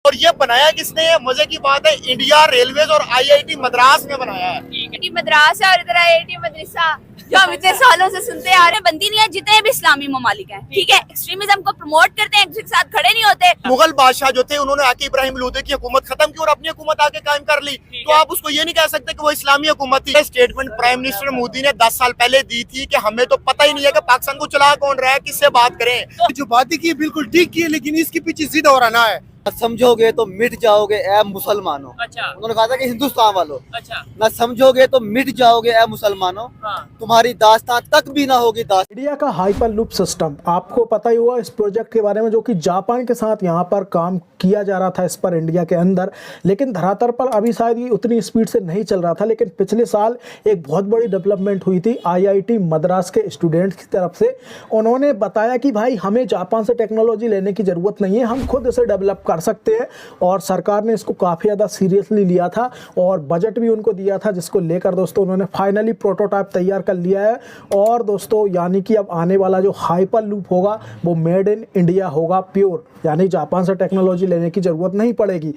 और ये बनाया किसने है? मजे की बात है, इंडिया रेलवेज और आईआईटी मद्रास ने बनाया है। आईआईटी मद्रास है और इधर आईआईटी मदरसा, जो हम इतने सालों से सुनते आ रहे हैं। बंदी नहीं है जितने भी इस्लामी ममालिक हैं, ठीक है, एक्सट्रीमिज्म को प्रमोट करते हैं, एक दूसरे के साथ खड़े नहीं होते। मुगल बादशाह जो थे उन्होंने आके इब्राहिम लोधी की हुकूमत खत्म की और अपनी हुकूमत आके कायम कर ली, तो आप उसको ये नहीं कह सकते कि वो इस्लामी हुकूमत थी। स्टेटमेंट प्राइम मिनिस्टर मोदी ने 10 साल पहले दी थी कि हमें तो पता ही नहीं है कि पाकिस्तान को चला कौन रहा है, किससे बात करें। जो बातें की बिल्कुल ठीक की है, लेकिन इसके पीछे जिद और आना है। समझोगे तो मिट जाओगे ए मुसलमानों। अच्छा, उन्होंने कहा था कि हिंदुस्तान वालों, अच्छा, ना समझोगे तो मिट जाओगे ए मुसलमानों, हाँ, तुम्हारी दास्तां तक भी ना होगी दास्तां। इंडिया का हाइपर लूप सिस्टम, आपको पता ही हुआ इस प्रोजेक्ट के बारे में, जो कि जापान के साथ यहाँ पर काम किया जा रहा था इस पर इंडिया के अंदर, लेकिन धरातल पर अभी शायद ये उतनी स्पीड से नहीं चल रहा था। लेकिन पिछले साल एक बहुत बड़ी डेवलपमेंट हुई थी आईआईटी मद्रास के स्टूडेंट्स की तरफ से। उन्होंने बताया कि भाई हमें जापान से टेक्नोलॉजी लेने की ज़रूरत नहीं है, हम खुद इसे डेवलप कर सकते हैं। और सरकार ने इसको काफ़ी ज़्यादा सीरियसली लिया था और बजट भी उनको दिया था, जिसको लेकर दोस्तों उन्होंने फाइनली प्रोटोटाइप तैयार कर लिया है। और दोस्तों यानी कि अब आने वाला जो हाइपर लूप होगा वो मेड इन इंडिया होगा, प्योर, यानी जापान से टेक्नोलॉजी लेने की ज़रूरत नहीं पड़ेगी।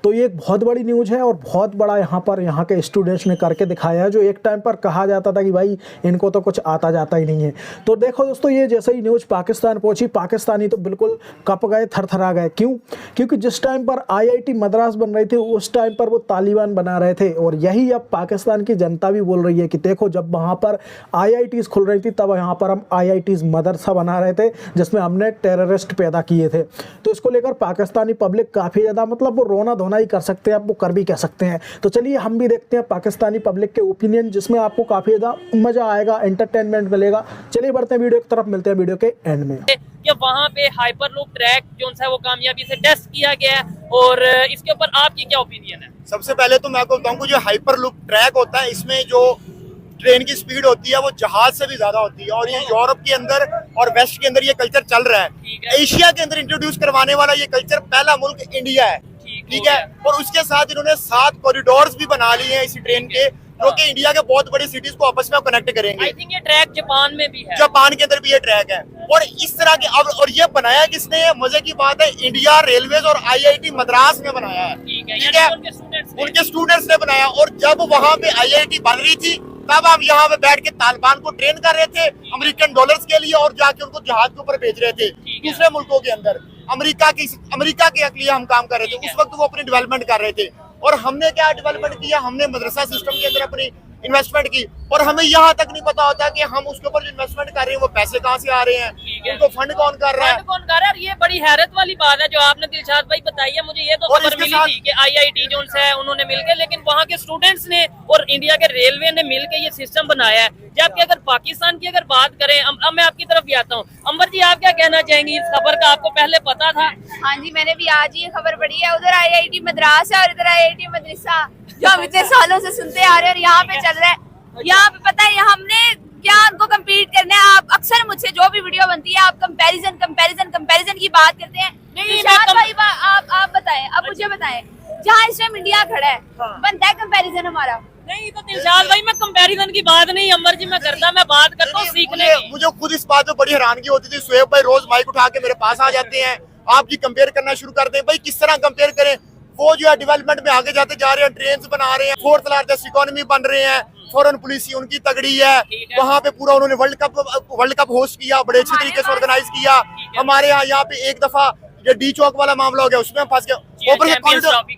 तो ये एक बहुत बड़ी न्यूज़ है और बहुत बड़ा यहाँ के स्टूडेंट्स ने करके दिखाया है, जो एक टाइम पर कहा जाता था कि भाई इनको तो कुछ आता जाता ही नहीं है। तो देखो दोस्तों, ये जैसे ही न्यूज़ पाकिस्तान पहुंची, पाकिस्तानी तो बिल्कुल कप गए, थरथरा गए। क्यों? क्योंकि जिस टाइम पर आईआईटी मद्रास बन रही थी उस टाइम पर वो तालिबान बना रहे थे। और यही अब पाकिस्तान की जनता भी बोल रही है कि देखो, जब वहाँ पर आईआईटीज़ खुल रही थी तब यहाँ पर हम आईआईटीज़ मदरसा बना रहे थे जिसमें हमने टेररिस्ट पैदा किए थे। तो इसको लेकर पाकिस्तानी पब्लिक काफ़ी ज़्यादा, मतलब वो रोना धोना ही कर सकते हैं, आप वो कर भी कह सकते हैं। तो चलिए हम भी देखते हैं पाकिस्तानी पब्लिक के ओपिनियन, जिसमें आपको काफ़ी ज़्यादा मज़ा आएगा, एंटरटेनमेंट मिलेगा। चलिए बढ़ते हैं वीडियो की तरफ, मिलते हैं वीडियो के एंड में। कि वहाँ पे हाइपर लूप ट्रैक जो है वो कामयाबी से टेस्ट किया गया है, और इसके ऊपर आपकी क्या ओपिनियन है? सबसे पहले तो मैं आपको बताऊं, जो हाइपर लूप ट्रैक होता है इसमें जो ट्रेन की स्पीड होती है वो जहाज से भी ज्यादा होती है। और ये यूरोप के अंदर और वेस्ट के अंदर ये कल्चर चल रहा है। एशिया के अंदर इंट्रोड्यूस करवाने वाला ये कल्चर पहला मुल्क इंडिया है, ठीक है। और उसके साथ इन्होंने 7 कॉरिडोर्स भी बना लिए हैं इसी ट्रेन के, जो कि इंडिया के बहुत बड़ी सिटीज को आपस में कनेक्ट करेंगे। आई थिंक ये ट्रैक जापान में भी है, जापान के अंदर भी ये ट्रैक है। और इस तरह के अब, और ये बनाया किसने है? मजे की बात है, इंडिया रेलवेज और आईआईटी मद्रास ने बनाया है, ठीक है, ठीक है, उनके स्टूडेंट्स ने बनाया। और जब वहाँ पे आईआईटी बन रही थी तब हम यहाँ पे बैठ के तालिबान को ट्रेन कर रहे थे अमेरिकन डॉलर्स के लिए, और जाके उनको जहाज के ऊपर भेज रहे थे दूसरे मुल्कों के अंदर। अमेरिका के लिए हम काम कर रहे थे उस वक्त, वो अपनी डेवलपमेंट कर रहे थे। और हमने क्या डेवलपमेंट किया? हमने मदरसा सिस्टम के अंदर अपनी इन्वेस्टमेंट की, और हमें यहाँ तक नहीं पता होता कि हम उसके ऊपर जो इन्वेस्टमेंट कर रहे हैं वो पैसे कहाँ से आ रहे हैं, उनको फंड कौन कर रहा है। और ये बड़ी हैरत वाली बात है जो आपने दिलशाद भाई बताई है। मुझे ये तो खबर मिली थी कि आईआईटी जो है उन्होंने मिलकर, लेकिन वहाँ के स्टूडेंट्स ने और इंडिया के रेलवे ने मिलकर ये सिस्टम बनाया है। जबकि अगर पाकिस्तान की अगर बात करें, अब मैं आपकी तरफ भी आता हूँ। अंबर जी, आप क्या कहना चाहेंगी? इस खबर का आपको पहले पता था? हाँ जी, मैंने भी आज ये खबर पढ़ी है। उधर आईआईटी मद्रास है और इधर आईआईटी मदरसा, जो हम इतने सालों से सुनते आ रहे हैं, और यहाँ पे चल रहा है। यहाँ पे पता है हमने क्या उनको कम्पीट करना है। आप अक्सर मुझसे जो भी वीडियो बनती है आप कंपैरिजन की बात करते हैं। आप बताएं, अब मुझे बताएं, जहाँ इस टाइम इंडिया खड़ा है, बनता है कंपैरिजन हमारा? नहीं तो दिलशाद भाई, मैं कंपैरिजन की बात नहीं अंबर जी मैं करता, मैं बात करता हूँ सीखने की। मुझे खुद इस बात पे बड़ी हैरानगी होती थी। सुहेब भाई रोज माइक उठा के मेरे पास आ जाते हैं, आप जी कंपेयर करना शुरू कर दें। भाई किस तरह कंपेयर करें? वो जो है डेवलपमेंट में आगे जाते जा रहे हैं, ट्रेन बना रहे हैं, 4th लार्जेस्ट इकोनॉमी बन रहे हैं, फॉरेन पॉलिसी उनकी तगड़ी है। वहाँ पे पूरा उन्होंने वर्ल्ड कप होस्ट किया, बड़े अच्छे तरीके से ऑर्गेनाइज किया। हमारे यहाँ पे एक दफा ये डी चौक वाला मामला हो गया, उसमें हम फंस गए। ऊपर से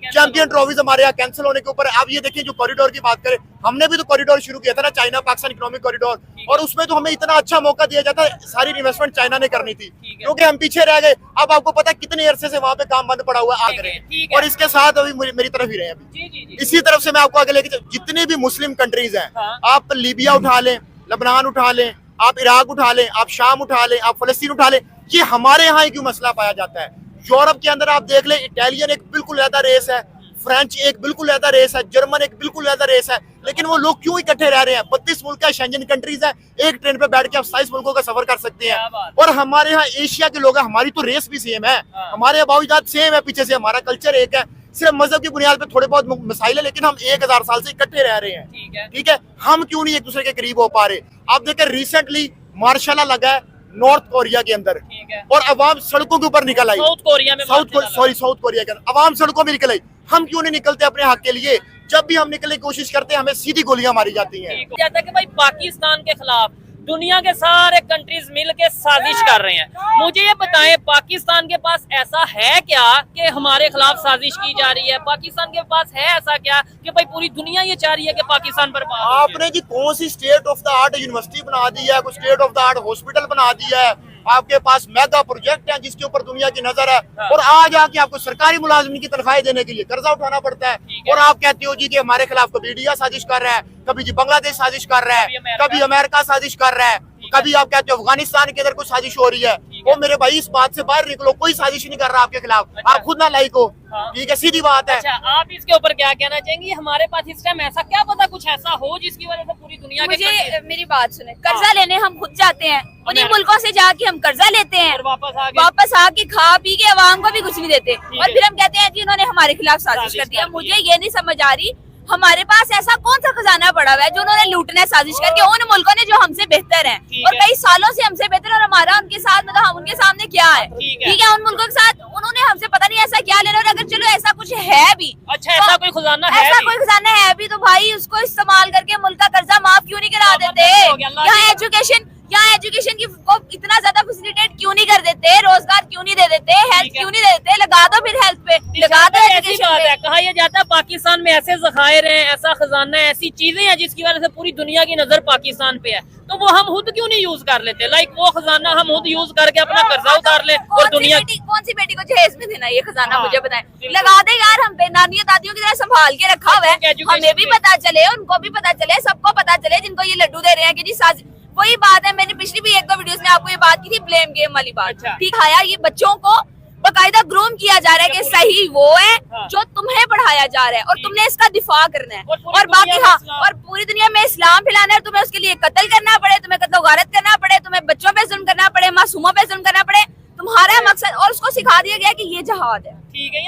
चैंपियन ट्रॉफीज हमारे यहाँ कैंसिल होने के ऊपर। आप ये देखिए, जो कॉरिडोर की बात करें, हमने भी तो कॉरिडोर शुरू किया था ना, चाइना पाकिस्तान इकोनॉमिक कॉरिडोर, और उसमें तो हमें इतना अच्छा मौका दिया जाता है। सारी इन्वेस्टमेंट चाइना ने करनी थी, क्योंकि हम पीछे रह गए। अब आपको पता है कितने अरसे से वहाँ पे काम बंद पड़ा हुआ है, और इसके साथ अभी मेरी तरफ ही रहे अभी। इसी तरफ से मैं आपको आगे लेके, जितने भी मुस्लिम कंट्रीज हैं, आप लीबिया उठा लें, लेबनान उठा लें, आप इराक उठा लें, आप शाम उठा लें, आप फलस्तीन उठा लें, ये हमारे यहाँ क्यों मसला पाया जाता है? यूरोप के अंदर आप देख लें, इटालियन एक बिल्कुल अलग रेस है, फ्रेंच एक बिल्कुल अलग रेस है, जर्मन एक बिल्कुल अलग रेस है, लेकिन वो लोग क्यों इकट्ठे रह रहे हैं? 32 मुल्क है, शेंजन कंट्रीज है, एक ट्रेन पे बैठ के आप 27 मुल्कों का सफर कर सकते हैं। और हमारे यहाँ एशिया के लोग हैं, हमारी तो रेस भी सेम है, हमारे अबाउजात सेम है, पीछे से हमारा कल्चर एक है, सिर्फ मजहब की बुनियाद पे थोड़े बहुत मसाइल है, लेकिन हम 1000 साल से इकट्ठे रह रहे हैं। ठीक है, हम क्यों नहीं एक दूसरे के करीब हो पा रहे? आप देखें, रिसेंटली मार्शल लगा है, नॉर्थ कोरिया के अंदर, ठीक है। और अवाम सड़कों के ऊपर निकल आई। साउथ कोरिया में साउथ कोरिया के अंदर अवाम सड़कों में निकल आई। हम क्यों नहीं निकलते अपने हक के लिए? जब भी हम निकलने की कोशिश करते हैं हमें सीधी गोलियां मारी जाती हैं। कहता है कि भाई पाकिस्तान के खिलाफ दुनिया के सारे कंट्रीज मिलके साजिश कर रहे हैं। मुझे ये बताएं, पाकिस्तान के पास ऐसा है क्या कि हमारे खिलाफ साजिश की जा रही है? पाकिस्तान के पास है ऐसा क्या कि भाई पूरी दुनिया ये चाह रही है कि पाकिस्तान पर आपने जी कौन सी state of the art university बना दी है, कोई state of the art hospital बना दिया है, आपके पास मेगा प्रोजेक्ट है जिसके ऊपर दुनिया की नजर है, और आज आके आपको सरकारी मुलाजिम की तनख्वाहें देने के लिए कर्जा उठाना पड़ता है, और आप कहते हो जी कि हमारे खिलाफ कभी इंडिया साजिश कर रहा है, कभी जी बांग्लादेश साजिश कर रहा है, कभी अमेरिका साजिश कर रहा है, कभी आप कहते हो अफगानिस्तान के अंदर कोई साजिश हो रही है। वो मेरे भाई इस बात से बाहर निकलो, कोई साजिश नहीं कर रहा आपके खिलाफ, आप खुद ना लाइक हो। ठीक है, सीधी बात है। अच्छा, आप इसके ऊपर क्या कहना चाहेंगे? हमारे पास इस टाइम ऐसा क्या पता कुछ ऐसा हो जिसकी वजह से पूरी दुनिया के मुझे मेरी बात सुने, कर्जा लेने हम खुद जाते हैं, उन्हीं मुल्कों से जाके हम कर्जा लेते हैं, वापस आके खा पी के अवाम को भी कुछ नहीं देते, और फिर हम कहते हैं जी उन्होंने हमारे खिलाफ साजिश कर दिया। मुझे ये नहीं समझ आ रही हमारे पास ऐसा कौन सा खजाना पड़ा हुआ है जो उन्होंने लूटना है साजिश करके उन मुल्कों ने जो हमसे बेहतर है और कई सालों से हमसे बेहतर, और हमारा उनके साथ मतलब हम उनके सामने क्या है? ठीक है, उन मुल्कों के साथ उन्होंने हमसे पता नहीं ऐसा क्या लेना, और अगर चलो ऐसा कुछ है भी, अच्छा ऐसा कोई खजाना है, ऐसा कोई खजाना है भी, तो भाई उसको इस्तेमाल करके मुल्क का कर्जा माफ क्यों नहीं करा देते? यहाँ एजुकेशन की को इतना ज्यादा फैसिलिटेट क्यों नहीं कर देते? रोजगार क्यों नहीं दे देते? हेल्थ क्यों नहीं दे देते? लगा दो फिर हेल्थ पे, लगा दो एजुकेशन पे। कहा यह जाता है पाकिस्तान में ऐसे जखायर हैं, ऐसा खजाना है, ऐसी चीजें हैं जिसकी वजह से पूरी दुनिया की नजर पाकिस्तान पे है, तो वो हम खुद क्यों नहीं यूज कर लेते? लाइक वो खजाना हम खुद यूज करके अपना कर्जा उतार ले, और दुनिया कौन सी बेटी को जहेज में देना ये खजाना? मुझे बताएं, लगा दे यार, हम पे नानियों दादियों की तरह संभाल के रखा हुआ है, हमें भी पता चले, उनको भी पता चले, सबको पता चले जिनको ये लड्डू दे रहे हैं कि जी साज। वही बात है, मैंने पिछली भी एक दो वीडियोस में आपको ये बात की थी, ब्लेम गेम वाली बात। ठीक है, ये बच्चों को बकायदा ग्रूम किया जा रहा है कि सही वो है जो तुम्हें पढ़ाया जा रहा है और तुमने इसका दिफा करना है, और बाकी हाँ, और पूरी दुनिया में इस्लाम फैलाना है, तुम्हें उसके लिए कत्ल करना पड़े, तुम्हें कत्ल गारत करना पड़े, तुम्हें बच्चों पे जुल्म करना पड़े, मासूमों पे जुल्म करना पड़े, तुम्हारा मकसद, और उसको सिखा दिया गया कि ये जहाद है। ठीक है,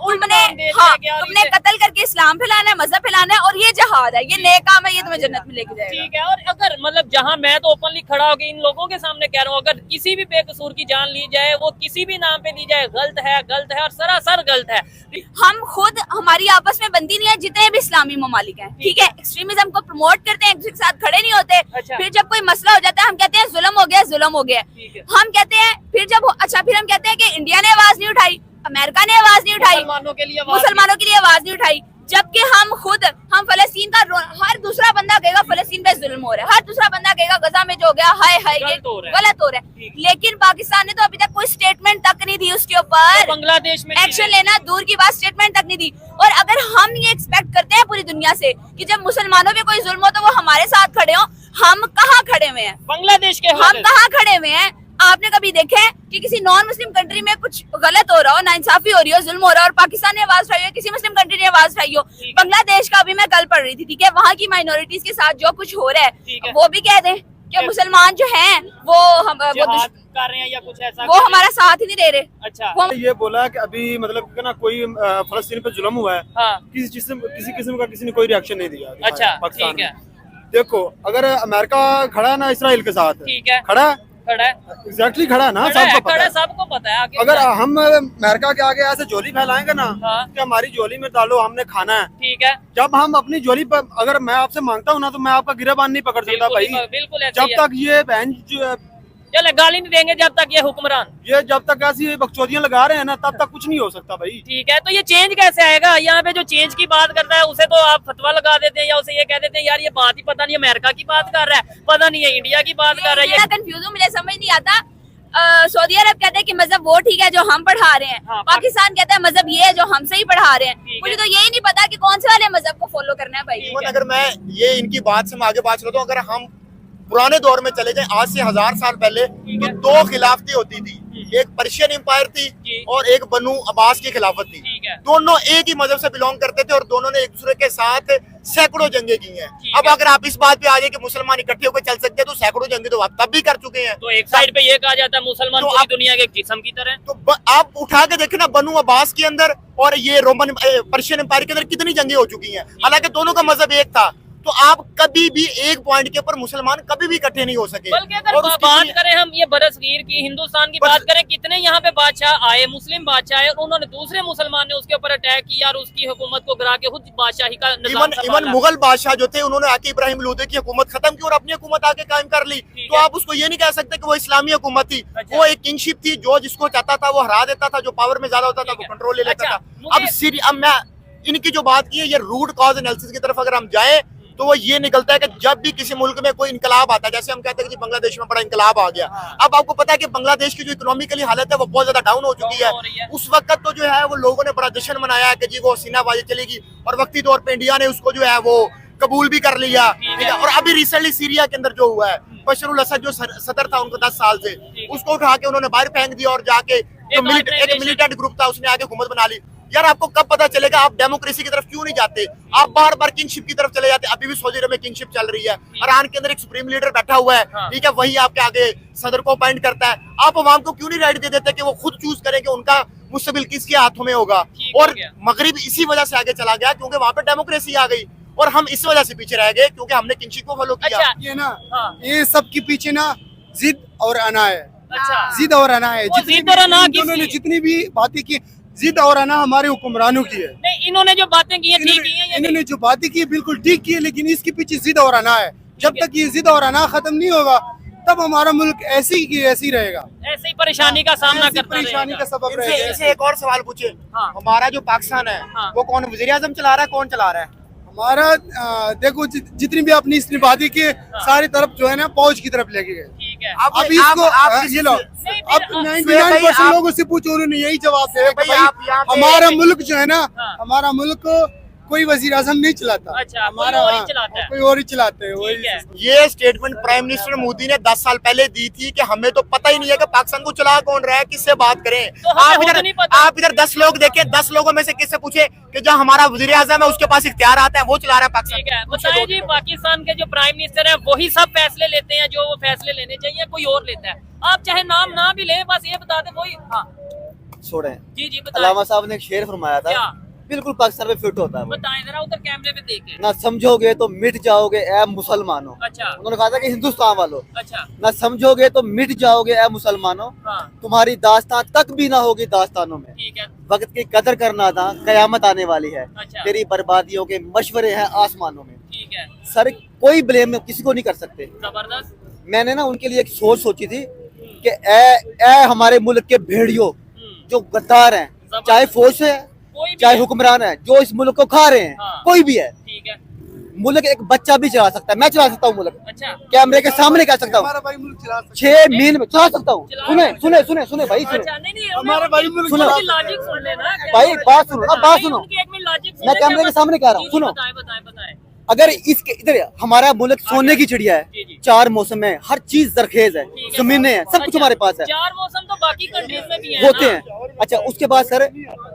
तुमने कत्ल करके इस्लाम फैलाना है, मजहब फैलाना है, और ये जहाद है, ये नेक काम है, ये तुम्हें जन्नत में लेके जाएगा। ठीक है, और अगर मतलब जहाँ मैं तो ओपनली खड़ा होकर इन लोगों के सामने कह रहा हूँ, अगर किसी भी बेकसूर की जान ली जाए, वो किसी भी नाम पे ली जाए, गलत है और सरासर गलत है। हम खुद, हमारी आपस में बनती नहीं है जितने भी इस्लामी ममालिक हैं, ठीक है, एक्सट्रीमिज्म को प्रमोट करते हैं, एक दूसरे के साथ खड़े नहीं होते। फिर जब कोई मसला हो जाता है हम कहते हैं जुल्म हो गया, जुल्म हो गया, हम कहते हैं, फिर जब फिर हम कहते हैं कि इंडिया ने आवाज नहीं उठाई, अमेरिका ने आवाज नहीं उठाई, मुसलमानों के लिए आवाज नहीं उठाई, जबकि हम फलस्तीन का हर दूसरा बंदा कहेगा फलस्तीन पे जुल्म हो रहा है, हर दूसरा बंदा कहेगा गजा में जो हो गया हाय हाय ये गलत हो रहा है, लेकिन पाकिस्तान ने तो अभी तक कोई स्टेटमेंट तक नहीं दी उसके ऊपर, बांग्लादेश में एक्शन लेना दूर की बात, स्टेटमेंट तक नहीं दी। और अगर हम ये एक्सपेक्ट करते हैं पूरी दुनिया से कि जब मुसलमानों पे कोई जुल्म हो तो वो हमारे साथ खड़े हो, हम कहाँ खड़े हुए हैं? बांग्लादेश के हम कहाँ खड़े हुए हैं? आपने कभी देखे है कि किसी नॉन मुस्लिम कंट्री में कुछ गलत हो रहा हो, नाइंसाफी हो रही हो, जुल्म हो रहा हो, और पाकिस्तान ने आवाज उठाई हो, किसी मुस्लिम कंट्री ने आवाज उठाई हो? बांग्लादेश का अभी मैं कल पढ़ रही थी, ठीक है, वहाँ की माइनॉरिटीज के साथ जो कुछ हो रहा है वो भी कह दें कि मुसलमान जो हैं वो कर रहे हैं या कुछ ऐसा, वो हमारा साथ ही नहीं दे रहे। अच्छा, ये बोला कि अभी मतलब कि ना कोई फलस्तीन पे जुल्म हुआ है, हाँ, किसी किस्म का किसी ने कोई रिएक्शन नहीं दिया। अच्छा, पाकिस्तान ठीक है, देखो अगर अमेरिका खड़ा है ना इसराइल के साथ, ठीक है, खड़ा है, एग्जैक्टली खड़ा है ना, सबको पता है। अगर हम अमेरिका के आगे ऐसे झोली फैलाएंगे ना कि हमारी झोली में डालो, हमने खाना है, ठीक है, जब हम अपनी झोली पर, अगर मैं आपसे मांगता हूँ ना तो मैं आपका गिरबान नहीं पकड़ सकता भाई, बिल्कुल, जब तक ये बहन चले गाली नहीं देंगे जब तक ये हुक्मरान, ये जब तक ऐसी बकचोदियां लगा रहे हैं ना तब तक कुछ नहीं हो सकता भाई। ठीक है, तो ये चेंज कैसे आएगा? यहाँ पे जो चेंज की बात करता है उसे तो आप फतवा लगा देते हैं, या उसे ये कह देते हैं यार ये बात ही पता नहीं अमेरिका की बात कर रहा है, पता नहीं है इंडिया की बात कर रहा है। कंफ्यूज हूँ, मुझे समझ नहीं आता। सऊदी अरब कहते हैं कि मजहब वो ठीक है जो हम पढ़ा रहे हैं, पाकिस्तान कहता है मजहब ये है जो हमसे ही पढ़ा रहे हैं। मुझे तो यही नहीं पता कि कौन से वाले मजहब को फॉलो करना है भाई। अगर मैं ये इनकी बात से मैं आगे बात चलता हूँ, अगर हम पुराने दौर में चले जाएं, आज से 1000 साल पहले, तो दो खिलाफतें होती थी, एक पर्शियन एम्पायर थी और एक बनु अब्बास की खिलाफत थी। दोनों एक ही मजहब से बिलोंग करते थे और दोनों ने एक दूसरे के साथ सैकड़ों जंगे की हैं। अब अगर आप इस बात पे आ जाए कि मुसलमान इकट्ठे होकर चल सकते हैं, तो सैकड़ों जंगे तो आप तब भी कर चुके हैं। तो एक साइड पे ये कहा जाता है मुसलमान पूरी दुनिया के एक जिस्म की तरह, तो आप उठा के देखे ना, बनु अब्बास के अंदर और ये रोमन पर्शियन एम्पायर के अंदर कितनी जंगे हो चुकी हैं, हालांकि दोनों का मजहब एक था। तो आप कभी भी एक पॉइंट के ऊपर मुसलमान कभी भी इकट्ठे नहीं हो सके। बल्कि अगर और उसकी बात दुनिया- करें हम ये बरसगीर की, हिंदुस्तान की बस- बात करें, कितने यहाँ पे बादशाह आए, मुस्लिम बादशाह आए, और उन्होंने दूसरे मुसलमान ने उसके ऊपर अटैक किया और उसकी हुकूमत को गिरा के खुद बादशाही का निजाम इवन संभाला। मुगल बादशाह जो थे उन्होंने आके इब्राहिम लोधी की हुकूमत खत्म की और अपनी हुकूमत आके कायम कर ली। तो है। आप उसको ये नहीं कह सकते कि वो इस्लामी हुकूमत थी। अच्छा। वो एक किंगशिप थी, जो जिसको चाहता था वो हरा देता था, जो पावर में ज्यादा होता था वो कंट्रोल ले लेता अच्छा, था। अब मैं इनकी जो बात की है, ये रूट कॉज एनालिसिस की तरफ अगर हम जाए तो वो ये निकलता है कि जब भी किसी मुल्क में कोई इनकलाब आता है, जैसे हम कहते हैं कि बांग्लादेश में बड़ा इनकलाब आ गया। अब आपको पता है कि बांग्लादेश की जो इकोनॉमिकली हालत है वो बहुत ज्यादा डाउन हो चुकी हो रही है। है। उस वक्त तो जो है वो लोगों ने बड़ा जश्न मनाया है कि जी वो हसीनाबाजी चलेगी, और वक्ती तौर पे इंडिया ने उसको जो है वो कबूल भी कर लिया। ठीक है। और अभी रिसेंटली सीरिया के अंदर जो हुआ है, बशर अल असद जो सदर था उनको 10 साल से, उसको उठा के उन्होंने बाहर फेंक दिया और जाके एक मिलिटेंट ग्रुप था उसने आके हुकूमत बना ली। यार आपको कब पता चलेगा आप डेमोक्रेसी की तरफ क्यों नहीं जाते? आप बार बार किंगशिप की तरफ चले जाते। अभी भी सऊदी अरब में किंगशिप चल रही है, ईरान के अंदर एक सुप्रीम लीडर बैठा हुआ है, ठीक है, वही आपके आगे सदर को अपॉइंट करता है। आप अवाम को क्यों नहीं राइट दे देते कि वो खुद चूज करें कि उनका मुस्तकबिल किसके हाथों में होगा? और मगरिब इसी वजह से आगे चला गया क्योंकि वहां पे डेमोक्रेसी आ गई, और हम इस वजह से पीछे रह गए क्योंकि हमने किंगशिप को फॉलो किया। अच्छा, ये ना हाँ। ये सब के पीछे ना जिद और अना है। अच्छा, जिद और अना है। वो जितनी जिद और भी अना इन दोनों ने किसकी? जितनी भी बातें की, जिद और अना हमारे हुक्मरानों की है। नहीं, इन्होंने जो बातें की हैं ठीक की हैं या नहीं? इन्होंने जो बातें की बिल्कुल ठीक की है, लेकिन इसके पीछे जिद और अना है। जब तक ये जिद और अना खत्म नहीं होगा तब हमारा मुल्क ऐसे ही ऐसे ही रहेगा, ऐसे ही परेशानी का सामना ऐसी करता परेशानी का रहेगा। सबब इनसे रहेगा। इनसे एक और सवाल पूछे, हाँ। हमारा जो पाकिस्तान है हाँ। वो कौन वजीर आजम चला रहा है, कौन चला रहा है? हमारा देखो जितनी भी अपनी इस निबादी के सारी तरफ जो है ना फौज की तरफ लेके गए। ठीक है। आप अब इसको किसी ये लो, से- नहीं, अब फिर- 99% आप- लोगों से पूछो, उन्होंने यही जवाब दिया कि भाई, भाई आप यहाँ पे- हमारा मुल्क जो है ना, हाँ। हमारा मुल्क कोई वजीर आजम नहीं चलाता। अच्छा, कोई हमारा और ही हाँ, चलाता है। कोई और ही चलाते हैं। ठीक है। वही ये स्टेटमेंट प्राइम मिनिस्टर मोदी ने 10 साल पहले दी थी कि हमें तो पता ही नहीं है कि पाकिस्तान को चला कौन रहा है, किससे बात करें। तो हमें खुद नहीं पता। आप इधर 10 लोग देखें, 10 लोगों में से किससे पूछे कि जो हमारा वजीर आजम है उसके पास इख्तियार आता है, वो चला रहा है पाकिस्तान। ठीक है, बताएं जी, पाकिस्तान के जो प्राइम मिनिस्टर है वही सब फैसले लेते हैं जो वो फैसले लेने चाहिए, कोई और लेता है? आप चाहे नाम ना भी लें, बस ये बता दें वही। हाँ छोड़ें। जी जी, बताएं अलामा साहब ने एक शेर फरमाया था, क्या? बिल्कुल पाकिस्तान में फिट होता है वो। बताएं जरा, उधर कैमरे पे देखें। ना समझोगे तो मिट जाओगे ऐ मुसलमानों। अच्छा उन्होंने कहा था कि हिंदुस्तान वालों, अच्छा, ना समझोगे तो मिट जाओगे ऐ मुसलमानों, हाँ तुम्हारी दास्तान तक भी ना होगी दास्तानों में। ठीक है। वक्त की कदर करना था, कयामत आने वाली है, अच्छा। तेरी बर्बादियों के मशवरे हैं आसमानों में। ठीक है, सर कोई ब्लेम किसी को नहीं कर सकते। जबरदस्त। मैंने ना उनके लिए एक सोच सोची थी कि ए हमारे मुल्क के भेड़ियों जो गद्दार हैं, चाहे फौज से है, कोई भी चाहे है। हुक्मरान है, जो इस मुल्क को खा रहे हैं, हाँ। कोई भी है, ठीक है। मुल्क एक बच्चा भी चला सकता है। मैं चला सकता हूँ मुल्क, अच्छा, कैमरे के सामने कह सकता हूँ, हमारा भाई मुल्क चला सकता 6 महीने में चला सकता हूँ। चला सुने सकते सुने सुने सुने भाई, सुने अच्छा, नहीं नहीं, हमारा भाई मुल्क सुनो। उनकी लॉजिक सुन लेना। भाई, बात सुनो ना, बात सुनो। उनकी एक मिनट लॉजिक सुन मैं ले, कैमरे के सामने कह रहा हूँ, जी, जी, सुनो। बताएं बताएं बताएं। अगर इसके इधर हमारा मुल्क सोने की चिड़िया जी, है, जी। 4 मौसम है, हर चीज जरखेज है, ठीक है। जमीनें हैं, सब कुछ अच्छा, हमारे पास है, 4 मौसम तो बाकी कंट्रीज में भी है होते ना? हैं। अच्छा, उसके बाद सर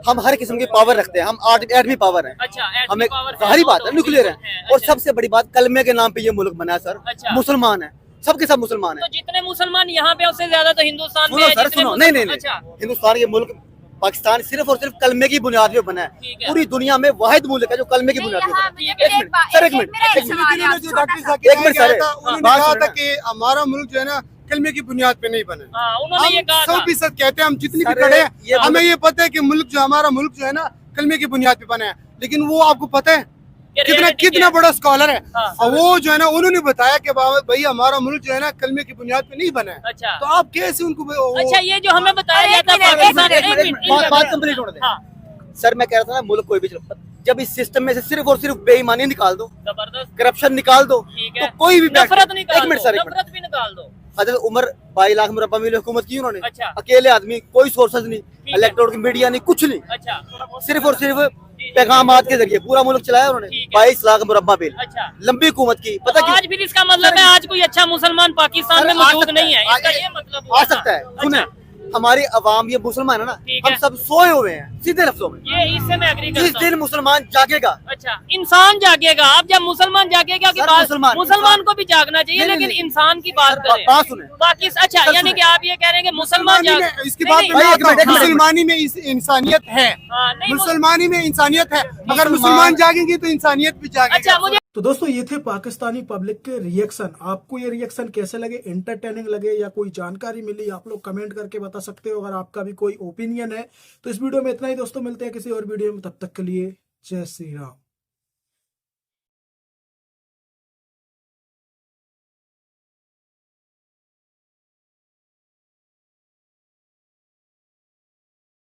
हम हर किस्म की पावर रखते हैं, हम एटमी पावर है, अच्छा, एटमी हमें पावर है, सारी वो बात तो है, न्यूक्लियर है। बिल्कुल और अच्छा। सबसे बड़ी बात, कलमे के नाम पे ये मुल्क बना है सर। अच्छा। मुसलमान है, सबके सब मुसलमान तो है। जितने मुसलमान यहाँ पे उससे ज्यादा तो हिंदुस्तान में सुनो है, सर, जितने सुनो, नहीं नहीं मुसलमान- अच्छा, नहीं, हिंदुस्तान ये मुल्क, पाकिस्तान सिर्फ और सिर्फ कलमे की बुनियाद पे बना है। ठीक है। पूरी दुनिया में वाहिद मुल्क है जो कलमे की नहीं, बुनियाद पे यहाँ बना है। मुझे ठीक है, फिर एक बात- सर, एक एक- मिनट, मेरा एक एक मिनट। सवाल है, है। जो छोटा डॉक्टर सा। जाकिर एक मिनट नाइक आया सर, था, हाँ, उन्होंने बात कहा सुनो था ना। कि हमारा मुल्क जो है ना कलमे की बुनियाद पे नहीं बना। हाँ, उन्होंने ये कहा था। 100% कहते हैं हम जितनी भी सर, खड़े हैं, ये हमें ये पता है कि मुल्क जो हमारा मुल्क जो है ना कलमे की बुनियाद पे बना है, लेकिन वो आपको पता है ये कितना reality कितना क्या है? बड़ा स्कॉलर है। हाँ। और वो जो है ना उन्होंने बताया कि भाई हमारा मुल्क जो है ना कलमे की बुनियाद पे नहीं बना है। अच्छा तो आप कैसे उनको अच्छा, ये जो हमें बताया अरे, जाता एक है मिनट, पाकिस्तान, एक एक मिनट, बात एक बात मिनट। कंप्लीट होने दे। हाँ, सर मैं कह रहा था ना, मुल्क कोई भी चलो, जब इस सिस्टम में से सिर्फ और सिर्फ बेईमानी निकाल दो, जबरदस्त। करप्शन निकाल दो, ठीक है, तो कोई भी बैठ- नफरत निकाल एक मिनट दो, सर, एक मिनट। नफरत भी निकाल दो। हजरत उमर 22 लाख मुरब्बा मील हुकूमत की उन्होंने, अच्छा। अकेले आदमी, कोई सोर्सेज नहीं, है। इलेक्ट्रोड की मीडिया नहीं, कुछ नहीं, अच्छा सिर्फ और सिर्फ पैगामात के जरिए पूरा मुल्क चलाया उन्होंने। ठीक है। 22 लाख मुरब्बा मील, अच्छा, लंबी हुकूमत की। तो पता क्यों? आज फिर इसका मतलब है आज कोई अच्छा मुसलमान पाकिस्तान में सर, आ मौजूद सकता नहीं है, है, इसका आ- ये मतलब हुआ आ था। सकता है। सुने, अच्छा, हमारी अवाम ये मुसलमान है ना, ठीक हम है। सब सोए हुए हैं, सीधे लफ्जों में। ये इससे मैं एग्री जिस करता हूँ। दिन मुसलमान जागेगा, अच्छा, इंसान जागेगा। आप जब मुसलमान जागेगा की सर, बात, मुसलमान मुसलमान को भी जागना चाहिए, नहीं, लेकिन नहीं, इंसान की बात सर, करें। बात सुने। बाकी अच्छा, सर, यानी सुने। कि आप ये कह रहे हैं कि मुसलमान मुसलमानी जाग- में इसकी नहीं, बात नहीं, में भाई, एक मिनट, एक मिनट। मुसलमानी में इंसानियत है। हाँ, नहीं, मुसलमानी में इंसानियत है, अगर मुसलमान- मुसलमान जागेंगे तो इंसानियत भी जागेगी। अच्छा, मुझे तो दोस्तों ये थे पाकिस्तानी पब्लिक के रिएक्शन। आपको ये रिएक्शन कैसे लगे, एंटरटेनिंग लगे या कोई जानकारी मिली, आप लोग कमेंट करके बता सकते हो। अगर आपका भी कोई ओपिनियन है तो इस वीडियो में इतना ही दोस्तों, मिलते हैं किसी और वीडियो में, तब तक के लिए जय श्री राम।